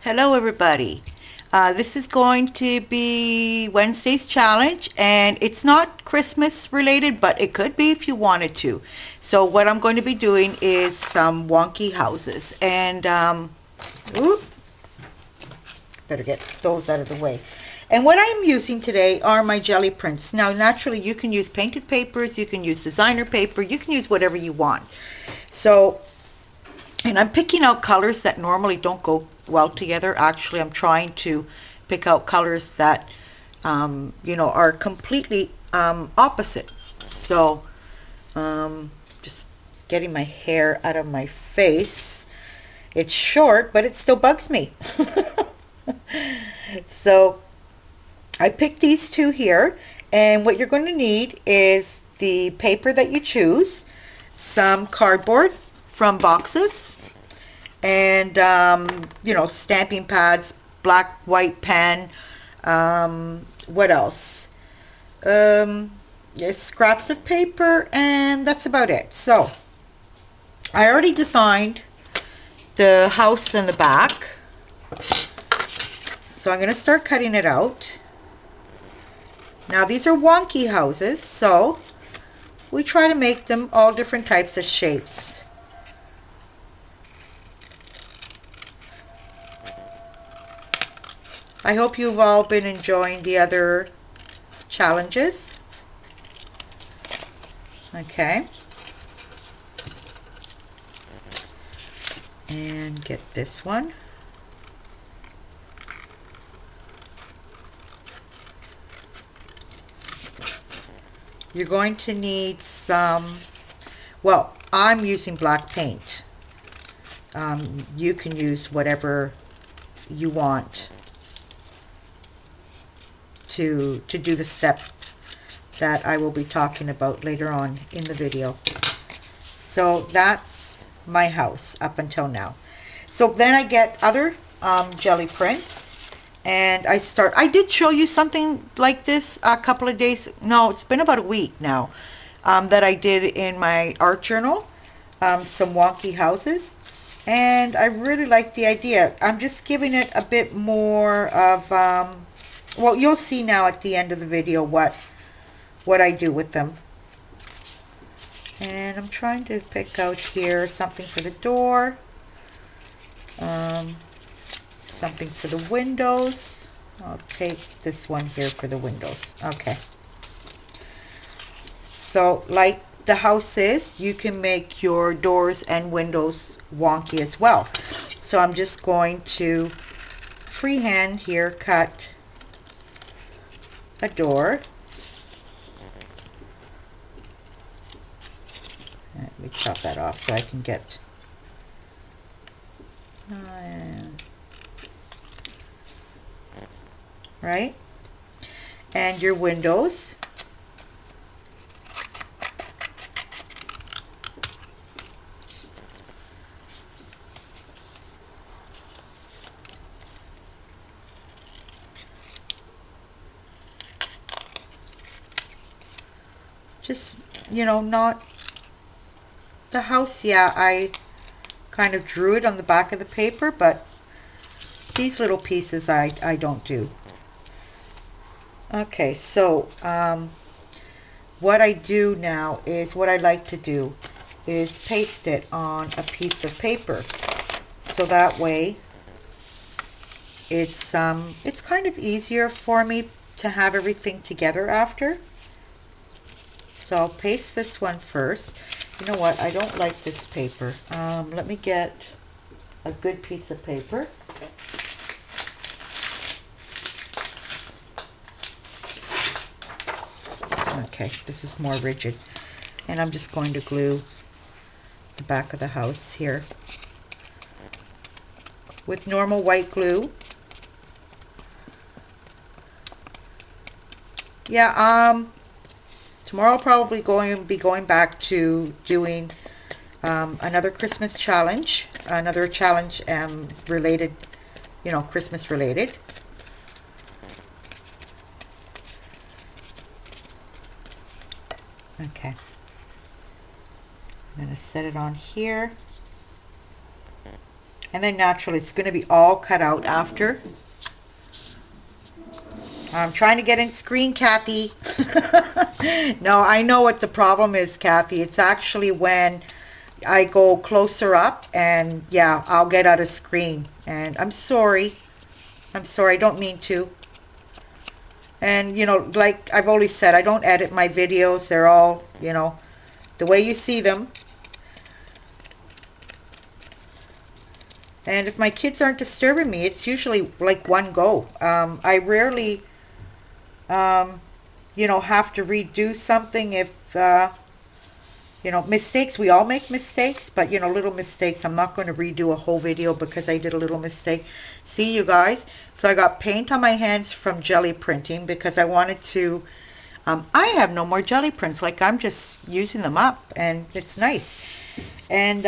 Hello everybody. This is going to be Wednesday's challenge, and it's not Christmas related, but it could be if you wanted to. So what I'm going to be doing is some wonky houses, and ooh, better get those out of the way. And what I'm using today are my jelly prints. Now naturally you can use painted papers, you can use designer paper, you can use whatever you want. So, and I'm picking out colors that normally don't go well together. Actually, I'm trying to pick out colors that, are completely opposite. So, just getting my hair out of my face. It's short, but it still bugs me. So, I picked these two here, and what you're going to need is the paper that you choose, some cardboard from boxes, and stamping pads, black white pen, what else, scraps of paper, and that's about it. So I already designed the house in the back, so I'm going to start cutting it out. Now these are wonky houses, so we try to make them all different types of shapes. I hope you've all been enjoying the other challenges. Okay. And get this one. You're going to need some, well, I'm using black paint. You can use whatever you want to do the step that I will be talking about later on in the video. So that's my house up until now. So then I get other jelly prints, and I did show you something like this a couple of days, no, it's been about a week now, that I did in my art journal, some wonky houses, and I really like the idea. I'm just giving it a bit more of well, you'll see now at the end of the video what I do with them. And I'm trying to pick out here something for the door, something for the windows. I'll take this one here for the windows. Okay. So like the house is, you can make your doors and windows wonky as well. So I'm just going to freehand here cut a door. Let me chop that off so I can get right, and your windows. Just, not the house. Yeah, I kind of drew it on the back of the paper, but these little pieces I don't do. Okay, so what I do now is, what I like to do is paste it on a piece of paper, so that way it's kind of easier for me to have everything together after. So I'll paste this one first. You know what? I don't like this paper. Let me get a good piece of paper. Okay, this is more rigid. And I'm just going to glue the back of the house here with normal white glue. Yeah, tomorrow I'll probably be going back to doing another Christmas challenge, another challenge related, Christmas related. Okay, I'm going to set it on here, And then naturally it's going to be all cut out after. I'm trying to get in screen, Kathy. No, I know what the problem is, Kathy. It's actually when I go closer up and yeah, I'll get out of screen. And I'm sorry. I'm sorry, I don't mean to. And you know, like I've always said, I don't edit my videos. They're all, you know, the way you see them. And if my kids aren't disturbing me, it's usually like one go. I rarely you know, have to redo something if, you know, mistakes. We all make mistakes, but, you know, little mistakes. I'm not going to redo a whole video because I did a little mistake. See, you guys? So I got paint on my hands from jelly printing because I wanted to, I have no more jelly prints. Like, I'm just using them up, and it's nice. And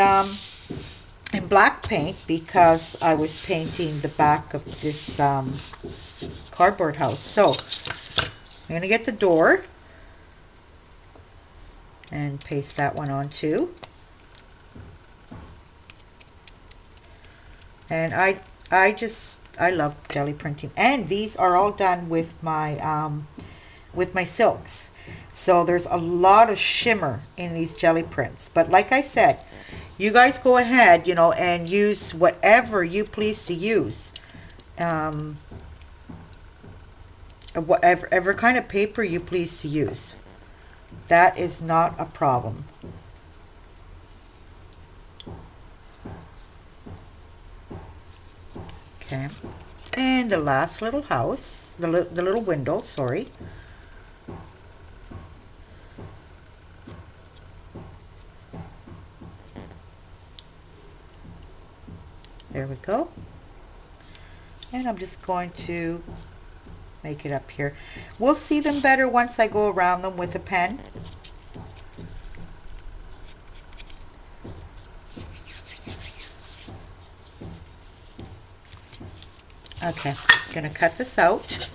in black paint because I was painting the back of this cardboard house. So I'm going to get the door and paste that one on too. And I love jelly printing. And these are all done with my silks. So there's a lot of shimmer in these jelly prints. But like I said, you guys go ahead, you know, and use whatever you please to use. Whatever kind of paper you please to use. That is not a problem. Okay. And the last little house, the little window, sorry. There we go. And I'm just going to make it up here. We'll see them better once I go around them with a pen. Okay, I'm going to cut this out.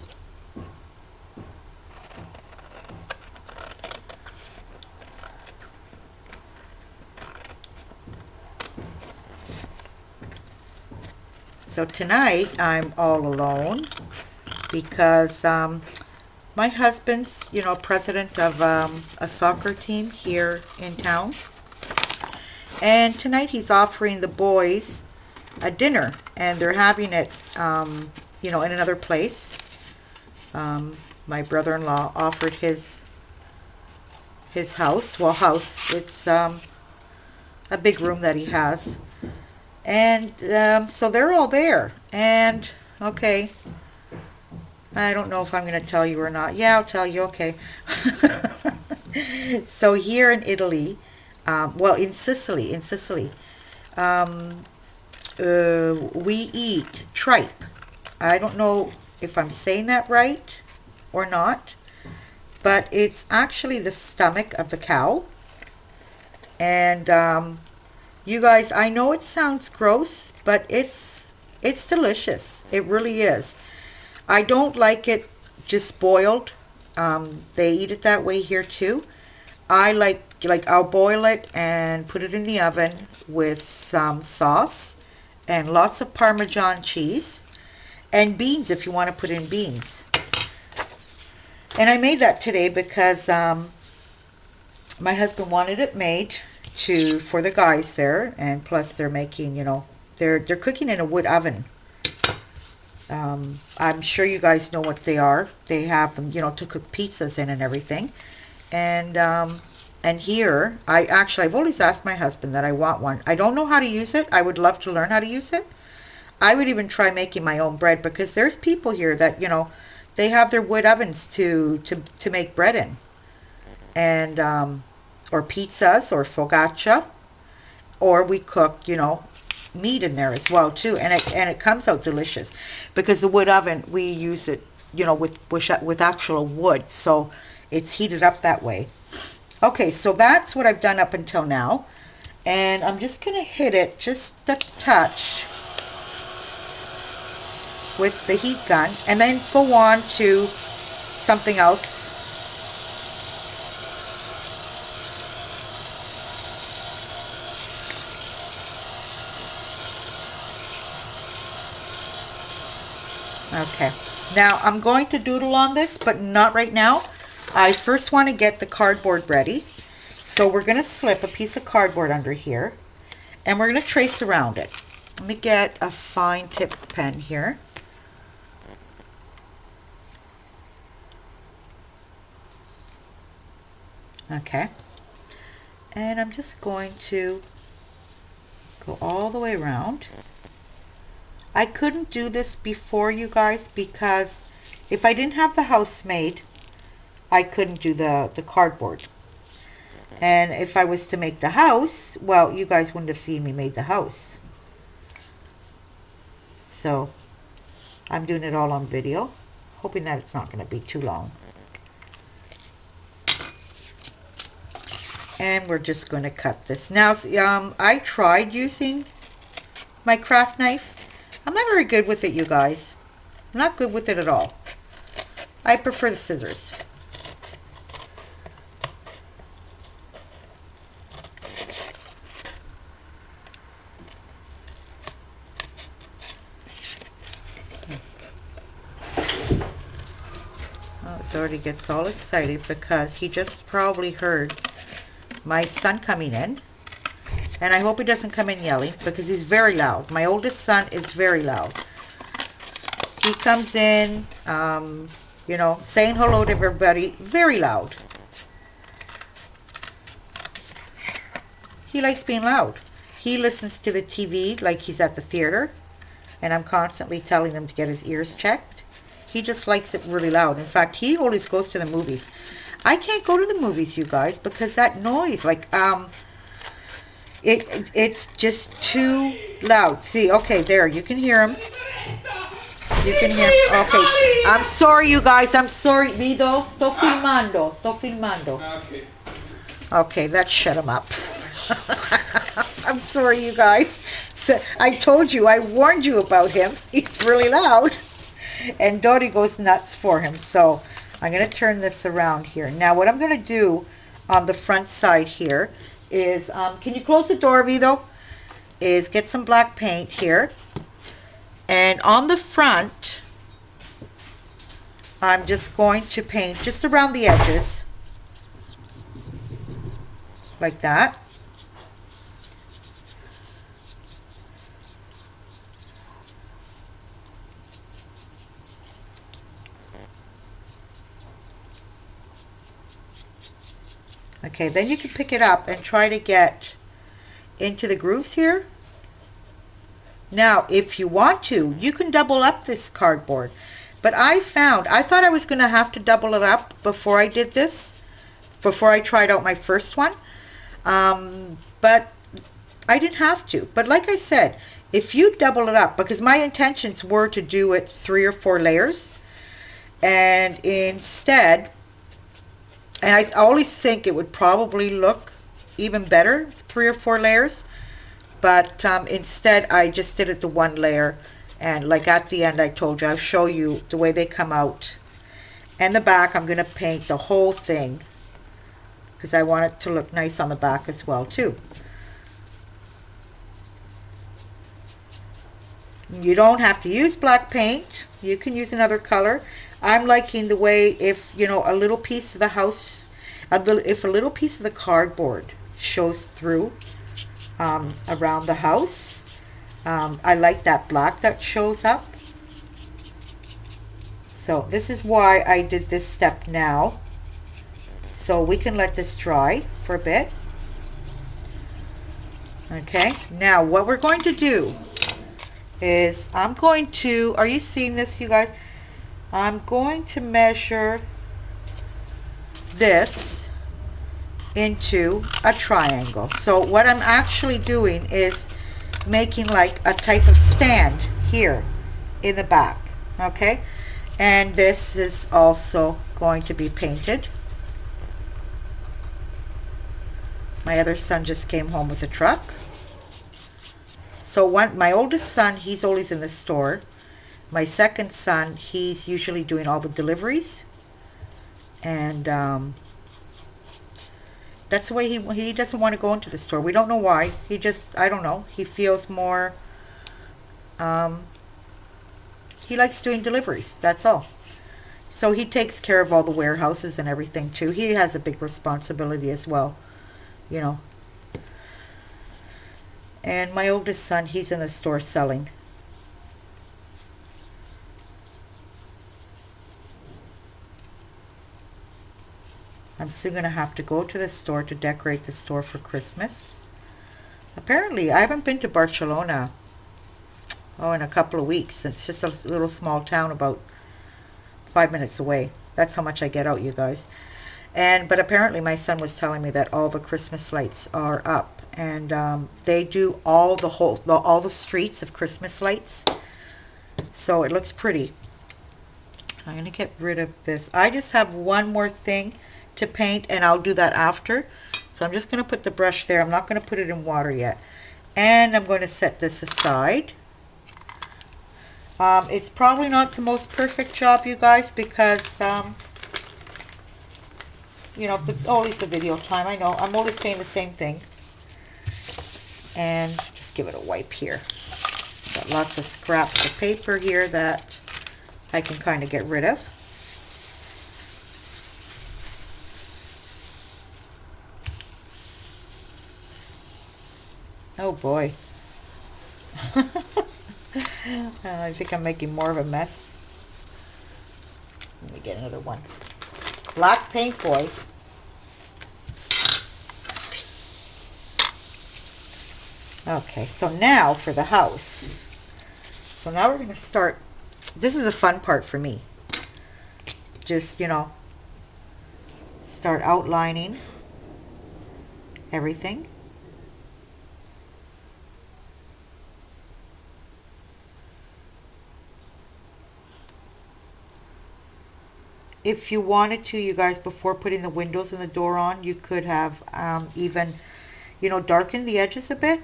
So tonight I'm all alone because my husband's, you know, president of a soccer team here in town. And tonight he's offering the boys a dinner, and they're having it, you know, in another place. My brother-in-law offered his house. Well, house. It's a big room that he has. And so they're all there. And, okay, I don't know if I'm going to tell you or not. Yeah, I'll tell you, okay. So here in Italy, well, in Sicily, we eat tripe. I don't know if I'm saying that right or not, but it's actually the stomach of the cow. And you guys, I know it sounds gross, but it's delicious. It really is. I don't like it just boiled. They eat it that way here too. I like I'll boil it and put it in the oven with some sauce and lots of Parmesan cheese and beans if you want to put in beans. And I made that today because my husband wanted it made for the guys there, and plus they're making, you know, they're cooking in a wood oven. I'm sure you guys know what they are. They have them, you know, to cook pizzas in and everything. And here, I've always asked my husband that I want one. I don't know how to use it. I would love to learn how to use it. I would even try making my own bread because there's people here that, you know, they have their wood ovens to make bread in. And, or pizzas or focaccia. Or we cook, you know, meat in there as well too, and it comes out delicious because the wood oven, we use it, you know, with actual wood, so it's heated up that way. Okay, so that's what I've done up until now, and I'm just gonna hit it just a touch with the heat gun and then go on to something else. Okay, now I'm going to doodle on this, but not right now. I first want to get the cardboard ready. So we're going to slip a piece of cardboard under here, and we're going to trace around it. Let me get a fine tip pen here. Okay, and I'm just going to go all the way around. I couldn't do this before, you guys, because if I didn't have the house made, I couldn't do the cardboard. And if I was to make the house, well, you guys wouldn't have seen me make the house. So I'm doing it all on video, hoping that it's not going to be too long. And we're just going to cut this. Now, I tried using my craft knife. I'm not very good with it, you guys. I'm not good with it at all. I prefer the scissors. Oh, Doherty gets all excited because he just probably heard my son coming in. And I hope he doesn't come in yelling because he's very loud. My oldest son is very loud. He comes in, you know, saying hello to everybody, very loud. He likes being loud. He listens to the TV like he's at the theater, and I'm constantly telling him to get his ears checked. He just likes it really loud. In fact, he always goes to the movies. I can't go to the movies, you guys, because that noise, like, it's just too loud. See, okay, there, you can hear him. You can hear, okay. I'm sorry, you guys, I'm sorry. Vido, sto filmando. Okay, that shut him up. I'm sorry, you guys. So, I told you, I warned you about him. He's really loud. And Dodi goes nuts for him. So I'm going to turn this around here. Now what I'm going to do on the front side here is, can you close the door, Vido? Is get some black paint here. And on the front, I'm just going to paint just around the edges. Like that. Okay, then you can pick it up and try to get into the grooves here. Now, if you want to, you can double up this cardboard. But I thought I was going to have to double it up before I did this, before I tried out my first one. But I didn't have to. But like I said, if you double it up, because my intentions were to do it 3 or 4 layers, and instead, and I always think it would probably look even better, 3 or 4 layers, but instead I just did it to 1 layer, and like at the end I told you, I'll show you the way they come out. And the back, I'm going to paint the whole thing, because I want it to look nice on the back as well too. You don't have to use black paint, you can use another color. I'm liking the way, if you know, a little piece of the house, if a little piece of the cardboard shows through around the house, I like that black that shows up. So this is why I did this step now. So we can let this dry for a bit. Okay, now what we're going to do is I'm going to, are you seeing this, you guys? I'm going to measure this into a triangle. So what I'm actually doing is making like a type of stand here in the back. Okay, and this is also going to be painted. My other son just came home with a truck. So my oldest son, he's always in the store. My second son, he's usually doing all the deliveries. And that's the way he doesn't want to go into the store. We don't know why. He just, I don't know. He feels more, he likes doing deliveries. That's all. So he takes care of all the warehouses and everything too. He has a big responsibility as well, you know. And my oldest son, he's in the store selling. I'm soon going to have to go to the store to decorate the store for Christmas. Apparently, I haven't been to Barcelona, in a couple of weeks. It's just a little small town about 5 minutes away. That's how much I get out, you guys. But apparently my son was telling me that all the Christmas lights are up, and they do all the streets of Christmas lights. So it looks pretty. I'm going to get rid of this. I just have one more thing to paint, and I'll do that after. So I'm just going to put the brush there. I'm not going to put it in water yet. And I'm going to set this aside. It's probably not the most perfect job, you guys, because, you know, always the video time. I know, I'm always saying the same thing. And just give it a wipe here. Got lots of scraps of paper here that I can kind of get rid of. Oh boy. I think I'm making more of a mess. Let me get another one. Black paint, boy. Okay, so now for the house. So now we're going to start. This is a fun part for me. Just, you know, start outlining everything. If you wanted to, you guys, before putting the windows and the door on, you could have even, you know, darken the edges a bit.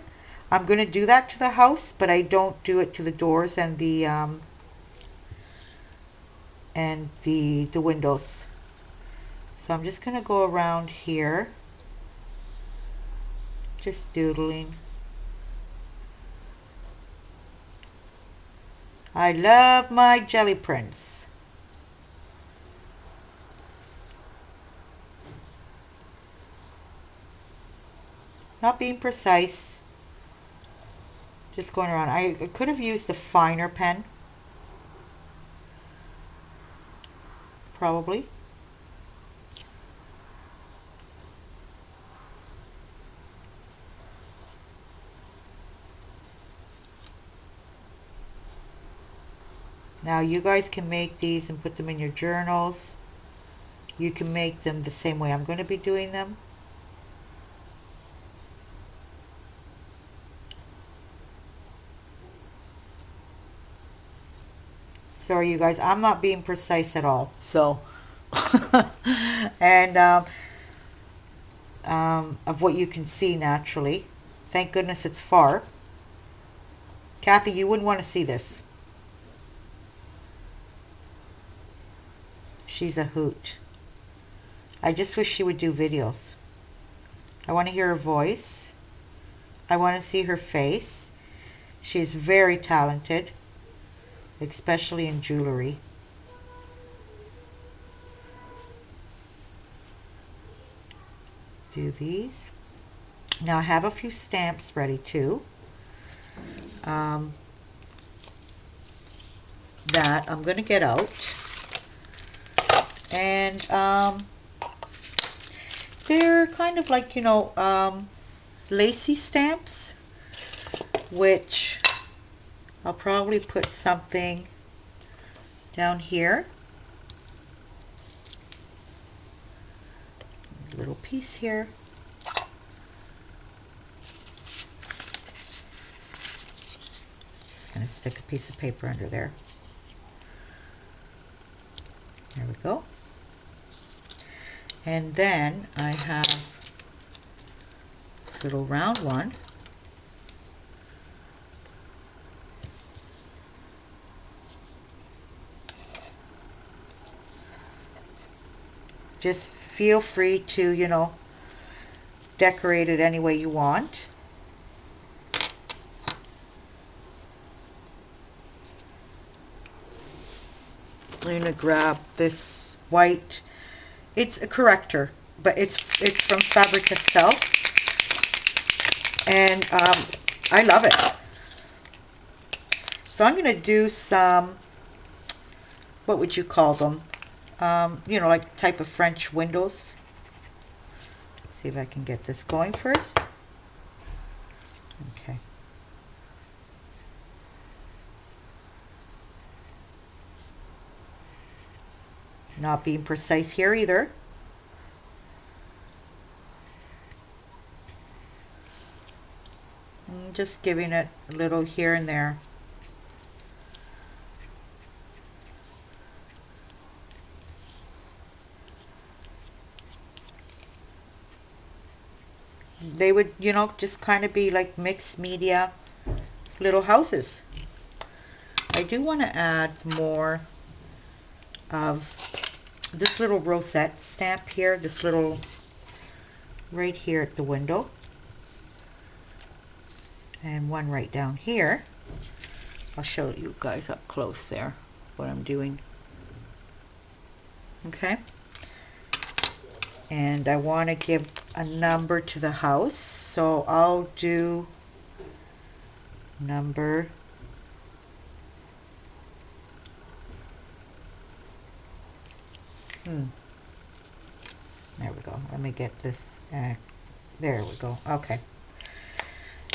I'm going to do that to the house, but I don't do it to the doors and the windows. So I'm just going to go around here, just doodling. I love my jelly prints. Not being precise, just going around. I could have used a finer pen, probably. Now you guys can make these and put them in your journals. You can make them the same way I'm going to be doing them. Sorry, you guys, I'm not being precise at all. So, and of what you can see naturally. Thank goodness it's far. Kathy, you wouldn't want to see this. She's a hoot. I just wish she would do videos. I want to hear her voice. I want to see her face. She's very talented, especially in jewelry. Do these. Now I have a few stamps ready too. That I'm going to get out. And they're kind of like, you know, lacy stamps, which I'll probably put something down here. A little piece here. Just going to stick a piece of paper under there. There we go. And then I have this little round one. Just feel free to, you know, decorate it any way you want. I'm gonna grab this white. It's a corrector, but it's from Faber-Castell, and I love it. So I'm gonna do some, what would you call them? You know, like type of French windows. See if I can get this going first. Okay. Not being precise here either. I'm just giving it a little here and there. They would, you know, just kind of be like mixed media little houses. I do want to add more of this little rosette stamp here, this little right here at the window, and one right down here. I'll show you guys up close there what I'm doing. Okay, and I want to give a number to the house, so I'll do number there we go. Let me get this there we go. Okay,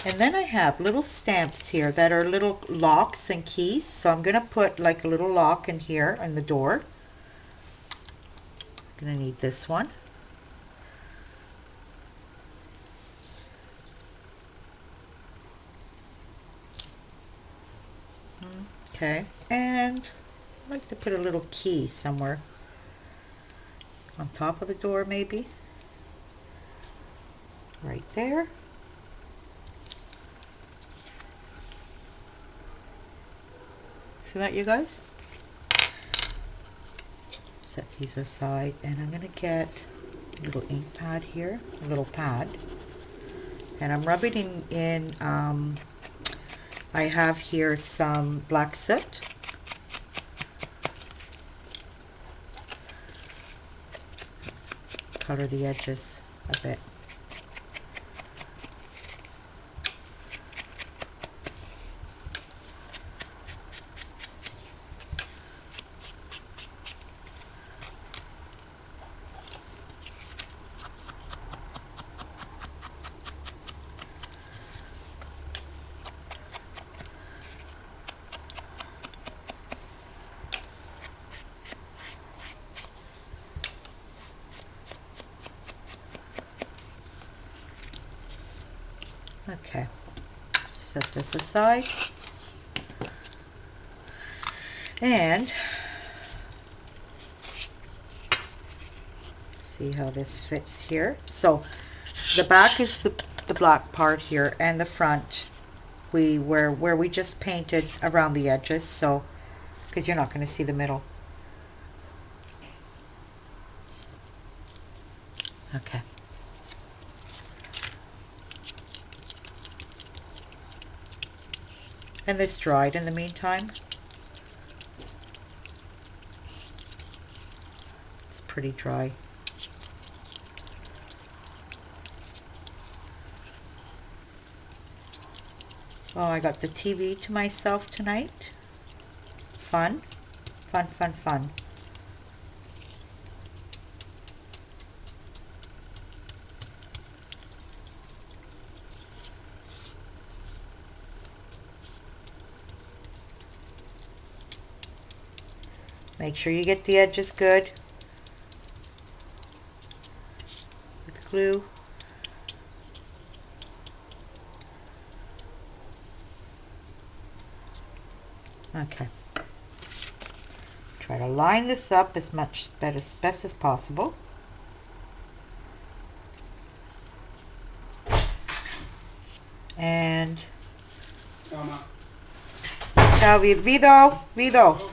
and then I have little stamps here that are little locks and keys, so I'm gonna put like a little lock in here on the door. I'm gonna need this one. Okay, and I'd like to put a little key somewhere on top of the door, maybe right there. See that, you guys? Set these aside, and I'm gonna get a little ink pad here, a little pad, and I'm rubbing in I have here some black soot. Let's color the edges a bit. Okay, set this aside, and see how this fits here. So the back is the black part here, and the front where we just painted around the edges, so because you're not going to see the middle. Okay. And this dried in the meantime. It's pretty dry. Oh, I got the TV to myself tonight. Fun, fun, fun, fun. Make sure you get the edges good with glue. Okay. Try to line this up as best as possible. And ciao Vido.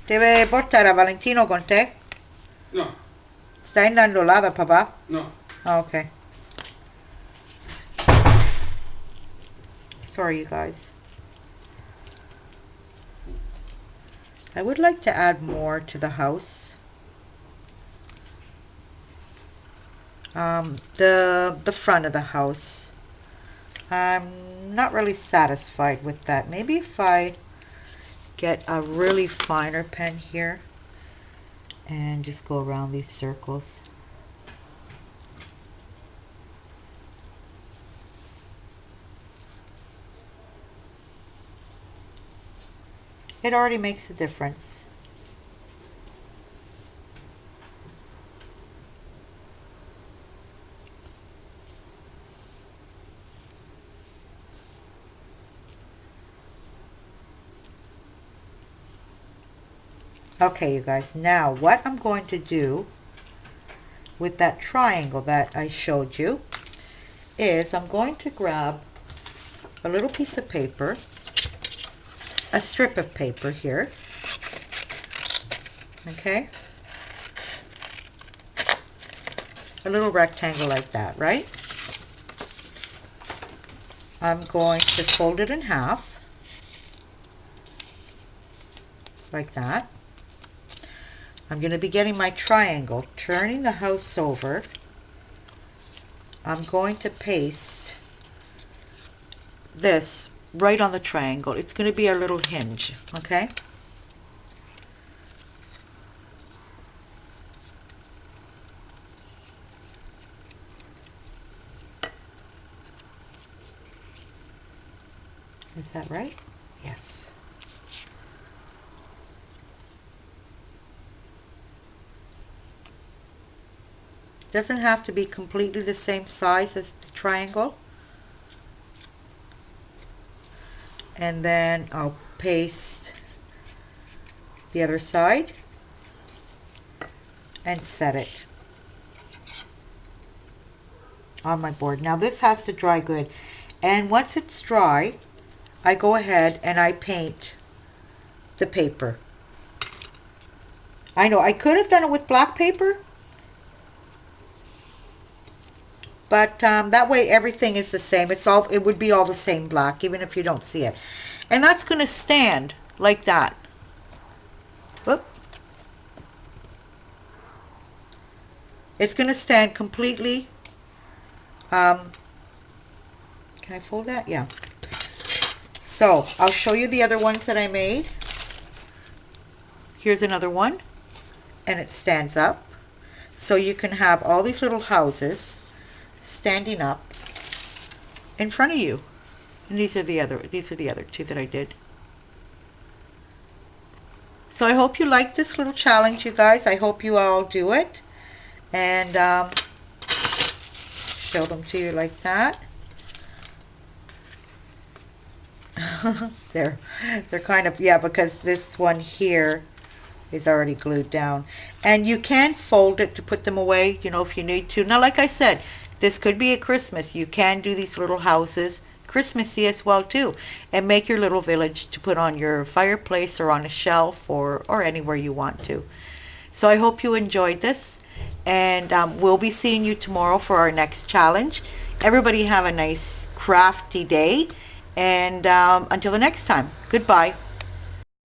Deve portare a Valentino con te? No. Stai andando là da papà? No. Oh, okay. Sorry, you guys. I would like to add more to the house. The front of the house. I'm not really satisfied with that. Maybe if I get a really finer pen here and just go around these circles. It already makes a difference. Okay, you guys, now what I'm going to do with that triangle that I showed you is I'm going to grab a little piece of paper, a strip of paper here, okay? A little rectangle like that, right? I'm going to fold it in half, like that. I'm going to be getting my triangle, turning the house over. I'm going to paste this right on the triangle. It's going to be our little hinge, okay? Is that right? Yes. Doesn't have to be completely the same size as the triangle. And then I'll paste the other side and set it on my board. Now this has to dry good, and once it's dry I go ahead and I paint the paper. I know I could have done it with black paper, but that way everything is the same. It would be all the same black, even if you don't see it. And that's going to stand like that. Whoop. It's going to stand completely. Can I fold that? Yeah. So I'll show you the other ones that I made. Here's another one, and it stands up. So you can have all these little houses standing up in front of you. And these are the other two that I did. So I hope you like this little challenge, you guys. I hope you all do it. And show them to you like that. they're kind of, yeah, because this one here is already glued down. And you can fold it to put them away, you know, if you need to. Now, like I said, this could be at Christmas. You can do these little houses Christmassy as well too, and make your little village to put on your fireplace or on a shelf or anywhere you want to. So I hope you enjoyed this, and we'll be seeing you tomorrow for our next challenge. Everybody have a nice crafty day, and until the next time, goodbye.